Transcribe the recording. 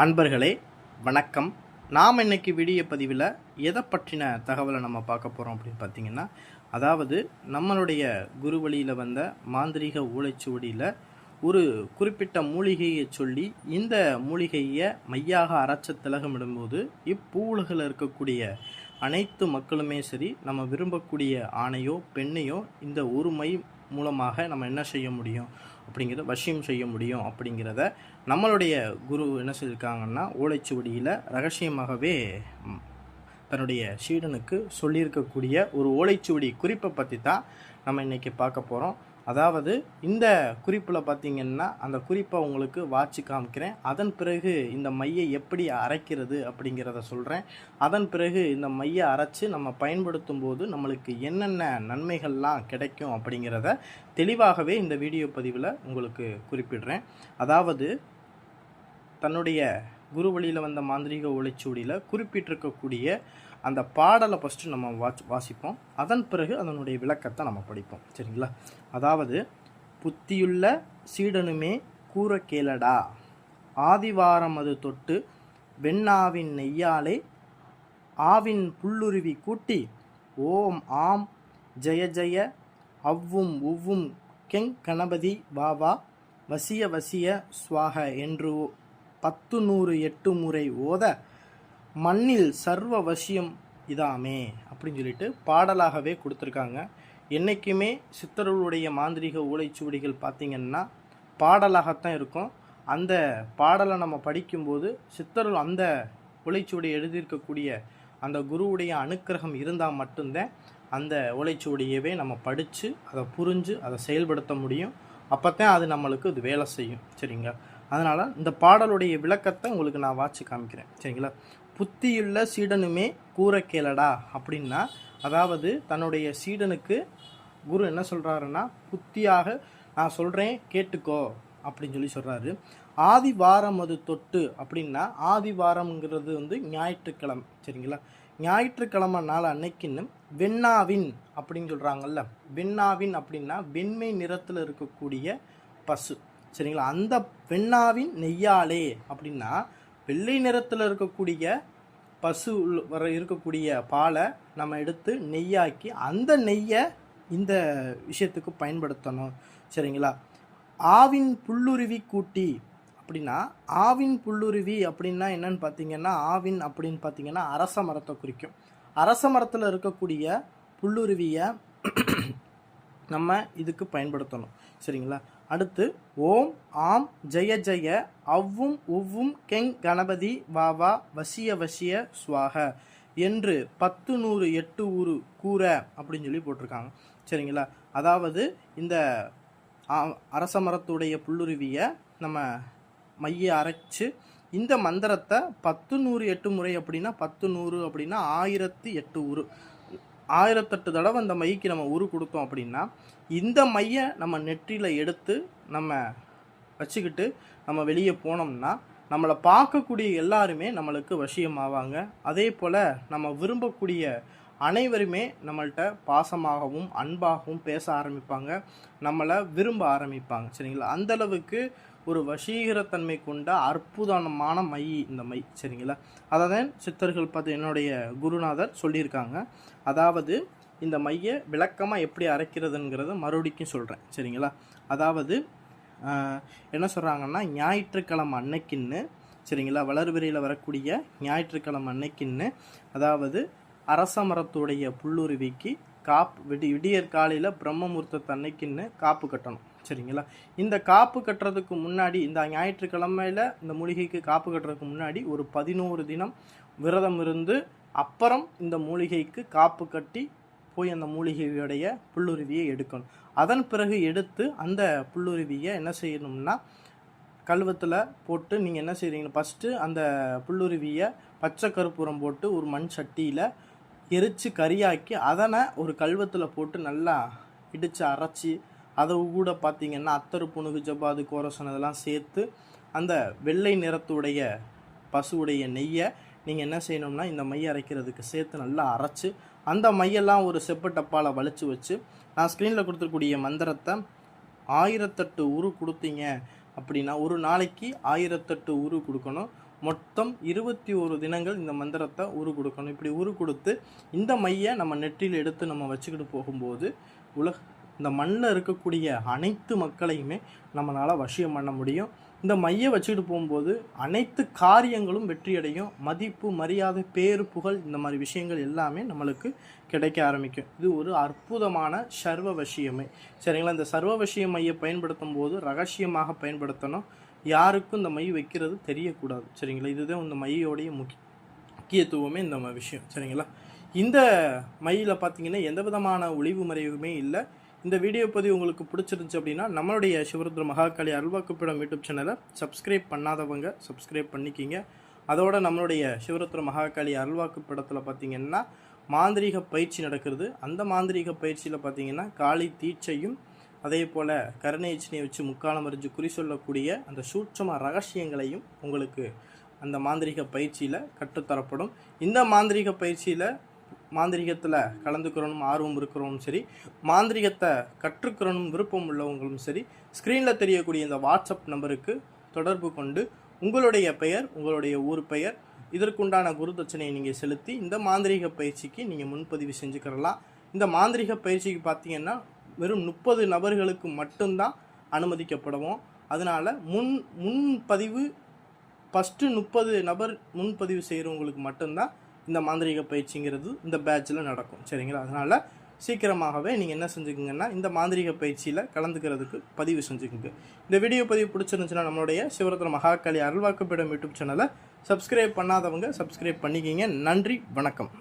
அன்பர்களே வணக்கம். நாம் இன்னைக்கு வீடியோ பதிவில் எதை பற்றின தகவலை நம்ம பார்க்க போகிறோம் அப்படின்னு பார்த்தீங்கன்னா, அதாவது நம்மளுடைய குரு வழியில் வந்த மாந்திரீக ஓலைச்சுவடியில் ஒரு குறிப்பிட்ட மூலிகையை சொல்லி இந்த மூலிகையை மையாக அரைச்ச திலகமிடும்போது இப்பூவுலகில் இருக்கக்கூடிய அனைத்து மக்களுமே சரி, நம்ம விரும்பக்கூடிய ஆணையோ பெண்ணையோ இந்த ஒரு மை மூலமாக நம்ம என்ன செய்ய முடியும் அப்படிங்கிறத வசியம் செய்ய முடியும் அப்படிங்கிறத நம்மளுடைய குரு என்ன சொல்லியிருக்காங்கன்னா, ஓலைச்சுவடியில் ரகசியமாகவே தன்னுடைய சீடனுக்கு சொல்லியிருக்கக்கூடிய ஒரு ஓலைச்சுவடி குறிப்பை பற்றி தான் நம்ம இன்றைக்கி பார்க்க போகிறோம். அதாவது இந்த குறிப்பில் பார்த்திங்கன்னா, அந்த குறிப்பை உங்களுக்கு வாட்சி காமிக்கிறேன். அதன் பிறகு இந்த மையை எப்படி அரைக்கிறது அப்படிங்கிறத சொல்கிறேன். அதன் பிறகு இந்த மையை அரைச்சி நம்ம பயன்படுத்தும் போது நம்மளுக்கு என்னென்ன நன்மைகள்லாம் கிடைக்கும் அப்படிங்கிறத தெளிவாகவே இந்த வீடியோ பதிவில் உங்களுக்கு குறிப்பிடுறேன். அதாவது தன்னுடைய குரு வழியில் வந்த மாந்திரீக ஓலைச்சுவடியில் குறிப்பிட்டிருக்கக்கூடிய அந்த பாடலை ஃபஸ்ட்டு நம்ம வாசிப்போம். அதன் பிறகு அதனுடைய விளக்கத்தை நம்ம படிப்போம். சரிங்களா? அதாவது, புத்தியுள்ள சீடனுமே கூற கேளடா, ஆதிவாரம் அது தொட்டு வெண்ணாவின் நெய்யாலே ஆவின் புல்லுருவி கூட்டி ஓம் ஆம் ஜெய ஜெய அவ்வும் உவ்வும் கெங் கணபதி வாவா வசிய வசிய ஸ்வாக என்று 10-100 முறை ஓத மண்ணில் சர்வ வசியம் இதாமே அப்படின்னு சொல்லிட்டு பாடலாகவே கொடுத்துருக்காங்க. என்றைக்குமே சித்தர்களுடைய மாந்திரீக ஓலைச்சுவடிகள் பார்த்திங்கன்னா பாடலாகத்தான் இருக்கும். அந்த பாடலை நம்ம படிக்கும்போது சித்தர்கள் அந்த ஓலைச்சுவடி எழுதியிருக்கக்கூடிய அந்த குருவுடைய அனுக்கிரகம் இருந்தால் மட்டும்தான் அந்த ஓலைச்சுவடியவே நம்ம படித்து அதை புரிஞ்சு அதை செயல்படுத்த முடியும். அப்போத்தான் அது நம்மளுக்கு இது வேலை செய்யும். சரிங்களா? அதனால் இந்த பாடலுடைய விளக்கத்தை உங்களுக்கு நான் வாட்சி காமிக்கிறேன். சரிங்களா? புத்தியுள்ள சீடனுமே கூற கேளடா அப்படின்னா, அதாவது தன்னுடைய சீடனுக்கு குரு என்ன சொல்கிறாருன்னா, புத்தியாக நான் சொல்கிறேன் கேட்டுக்கோ அப்படின்னு சொல்லி சொல்கிறாரு. ஆதிவாரம் அது தொட்டு அப்படின்னா, ஆதிவாரம்ங்கிறது ஞாயிற்றுக்கிழமை. சரிங்களா? ஞாயிற்றுக்கிழமை நாள் அன்னைக்குன்னு வெண்ணாவின் அப்படின்னு சொல்கிறாங்கல்ல. வெண்ணாவின் அப்படின்னா வெண்மை நிறத்தில் இருக்கக்கூடிய பசு. சரிங்களா? அந்த வெண்ணாவின் நெய்யாலே அப்படின்னா வெள்ளை நிறத்தில் இருக்கக்கூடிய பசு வர இருக்கக்கூடிய பாலை நம்ம எடுத்து நெய்யாக்கி அந்த நெய்யை இந்த விஷயத்துக்கு பயன்படுத்தணும். சரிங்களா? ஆவின் புல்லுருவி கூட்டி அப்படின்னா, ஆவின் புல்லுருவி அப்படின்னா என்னன்னு பார்த்தீங்கன்னா, ஆவின் அப்படின்னு பார்த்தீங்கன்னா அரச மரத்தை குறிக்கும். அரச மரத்தில் இருக்கக்கூடிய புல்லுருவியை நம்ம இதுக்கு பயன்படுத்தணும். சரிங்களா? அடுத்து, ஓம் ஆம் ஜெய ஜெய அவ்வும் உவ்வும் கெங் கணபதி வாவா வசிய வசிய ஸ்வாக என்று 10-100 கூற அப்படின்னு சொல்லி போட்டிருக்காங்க. சரிங்களா? அதாவது இந்த அரச மரத்துடைய புல்லுருவியை நம்ம மைய அரைச்சு இந்த மந்திரத்தை 10-100 முறை அப்படின்னா 10-100 அப்படின்னா 1008 1008 தடவை அந்த மைக்கு நம்ம உரு கொடுத்தோம் அப்படின்னா, இந்த மையை நம்ம நெற்றியில் எடுத்து நம்ம வச்சுக்கிட்டு நம்ம வெளியே போனோம்னா நம்மளை பார்க்கக்கூடிய எல்லாருமே நம்மளுக்கு வசியமாவாங்க. அதே போல் நம்ம விரும்பக்கூடிய அனைவருமே நம்மள்கிட்ட பாசமாகவும் அன்பாகவும் பேச ஆரம்பிப்பாங்க, நம்மளை விரும்ப ஆரம்பிப்பாங்க. சரிங்களா? அந்தளவுக்கு ஒரு வசீகரத்தன்மை கொண்ட அற்புதமான மை இந்த மை. சரிங்களா? அதை தான் சித்தர்கள் பார்த்து என்னுடைய குருநாதர் சொல்லியிருக்காங்க. அதாவது இந்த மையை விளக்கமாக எப்படி அரைக்கிறதுங்கிறத மறுபடிக்கும் சொல்கிறேன். சரிங்களா? அதாவது என்ன சொல்கிறாங்கன்னா, ஞாயிற்றுக்கிழமை அன்னைக்குன்னு, சரிங்களா, வளர்பிறையில் வரக்கூடிய ஞாயிற்றுக்கிழமை அன்னைக்குன்னு, அதாவது அரச மரத்துடைய புல்லுருவிக்கு விடியற் காலையில் பிரம்மமுகூர்த்தத்து அன்னைக்குன்னு காப்பு கட்டணும். சரிங்களா? இந்த காப்பு கட்டுறதுக்கு முன்னாடி, இந்த ஞாயிற்றுக்கிழமையில் இந்த மூலிகைக்கு காப்பு கட்டுறதுக்கு முன்னாடி ஒரு 11 தினம் விரதம் இருந்து அப்புறம் இந்த மூலிகைக்கு காப்பு கட்டி போய் அந்த மூலிகையுடைய புல்லுருவியை எடுக்கணும். அதன் பிறகு எடுத்து அந்த புல்லுருவியை என்ன செய்யணும்னா, கல்வத்தில் போட்டு நீங்கள் என்ன செய்கிறீங்க, ஃபஸ்ட்டு அந்த புல்லுருவியை பச்சை கற்பூரம் போட்டு ஒரு மண் சட்டியில் எரித்து கறியாக்கி அதனை ஒரு கல்வத்தில் போட்டு நல்லா இடித்து அரைச்சி அதை கூட பார்த்திங்கன்னா அத்தரு புணுகு ஜப்பாது கோரசன் இதெல்லாம் சேர்த்து அந்த வெள்ளை நிறத்துடைய பசுவுடைய நெய்யை நீங்கள் என்ன செய்யணும்னா இந்த மையை அரைக்கிறதுக்கு சேர்த்து நல்லா அரைச்சி அந்த மையெல்லாம் ஒரு செப்பு டப்பாவில் வலிச்சு வச்சு, நான் ஸ்க்ரீனில் கொடுத்துருக்கூடிய மந்திரத்தை 1008 உரு கொடுத்தீங்க அப்படின்னா, ஒரு நாளைக்கு 1008 உரு கொடுக்கணும். மொத்தம் 21 தினங்கள் இந்த மந்திரத்தை உரு கொடுக்கணும். இப்படி உரு கொடுத்து இந்த மையை நம்ம நெற்றியில் எடுத்து நம்ம வச்சுக்கிட்டு போகும்போது இந்த மண்ணில் இருக்கக்கூடிய அனைத்து மக்களையுமே நம்மளால் வசியம் பண்ண முடியும். இந்த மையை வச்சுக்கிட்டு போகும்போது அனைத்து காரியங்களும் வெற்றியடையும். மதிப்பு, மரியாதை, பேரு, புகழ் இந்த மாதிரி விஷயங்கள் எல்லாமே நம்மளுக்கு கிடைக்க ஆரம்பிக்கும். இது ஒரு அற்புதமான சர்வ வசியமை. சரிங்களா? இந்த சர்வ வசிய மையை பயன்படுத்தும் போது ரகசியமாக பயன்படுத்தணும். யாருக்கும் இந்த மை வைக்கிறது தெரியக்கூடாது. சரிங்களா? இதுதான் இந்த மையோடைய முக்கியத்துவமே இந்த விஷயம். சரிங்களா? இந்த மையில் பார்த்தீங்கன்னா எந்த விதமான ஒளிவு மறைவுமே இல்லை. இந்த வீடியோ பதிவு உங்களுக்கு பிடிச்சிருந்துச்சு அப்படின்னா நம்மளுடைய சிவருத்ர மகாகாளி அருள்வாக்குப்பீடம் யூடியூப் சேனலை சப்ஸ்கிரைப் பண்ணாதவங்க சப்ஸ்கிரைப் பண்ணிக்கிங்க. அதோட நம்மளுடைய சிவருத்ர மகாகாளி அருள்வாக்குப்பீடத்தில் பார்த்தீங்கன்னா மாந்திரீக பயிற்சி நடக்கிறது. அந்த மாந்திரீக பயிற்சியில் பார்த்தீங்கன்னா காளி தீட்சையும் அதே போல் கருணேச்சினியை வச்சு முக்காலம் அறிஞ்சு குறி சொல்லக்கூடிய அந்த சூட்சம ரகசியங்களையும் உங்களுக்கு அந்த மாந்திரீக பயிற்சியில் கற்றுத்தரப்படும். இந்த மாந்திரீக பயிற்சியில் மாந்திரிகத்தில் கலந்துக்கிறணும் ஆர்வம் இருக்கிறவங்களும் சரி, மாந்திரிகத்தை கற்றுக்கிறணும் விருப்பம் உள்ளவங்களும் சரி, ஸ்க்ரீனில் தெரியக்கூடிய இந்த வாட்ஸ்அப் நம்பருக்கு தொடர்பு கொண்டு உங்களுடைய பெயர், உங்களுடைய ஊர் பெயர், இதற்குண்டான குரு தட்சணையை நீங்கள் செலுத்தி இந்த மாந்திரீக பயிற்சிக்கு நீங்கள் முன்பதிவு செஞ்சுக்கிறலாம். இந்த மாந்திரீக பயிற்சிக்கு பார்த்தீங்கன்னா வெறும் 30 நபர்களுக்கு மட்டும்தான் அனுமதிக்கப்படுவோம். அதனால் முன்பதிவு ஃபஸ்ட்டு 30 நபர் முன்பதிவு செய்கிறவங்களுக்கு மட்டும்தான் இந்த மாந்திரீக பயிற்சிங்கிறது இந்த பேட்சில் நடக்கும். சரிங்களா? அதனால் சீக்கிரமாகவே நீங்கள் என்ன செஞ்சுக்கோங்கன்னா இந்த மாந்திரீக பயிற்சியில் கலந்துக்கிறதுக்கு பதிவு செஞ்சுக்கோங்க. இந்த வீடியோ பதிவு பிடிச்சிருந்துச்சுன்னா நம்மளுடைய சிவருத்ர மகாகாளி அருள்வாக்குப்பீடம் யூடியூப் சேனலை சப்ஸ்கிரைப் பண்ணாதவங்க சப்ஸ்கிரைப் பண்ணிக்கிங்க. நன்றி, வணக்கம்.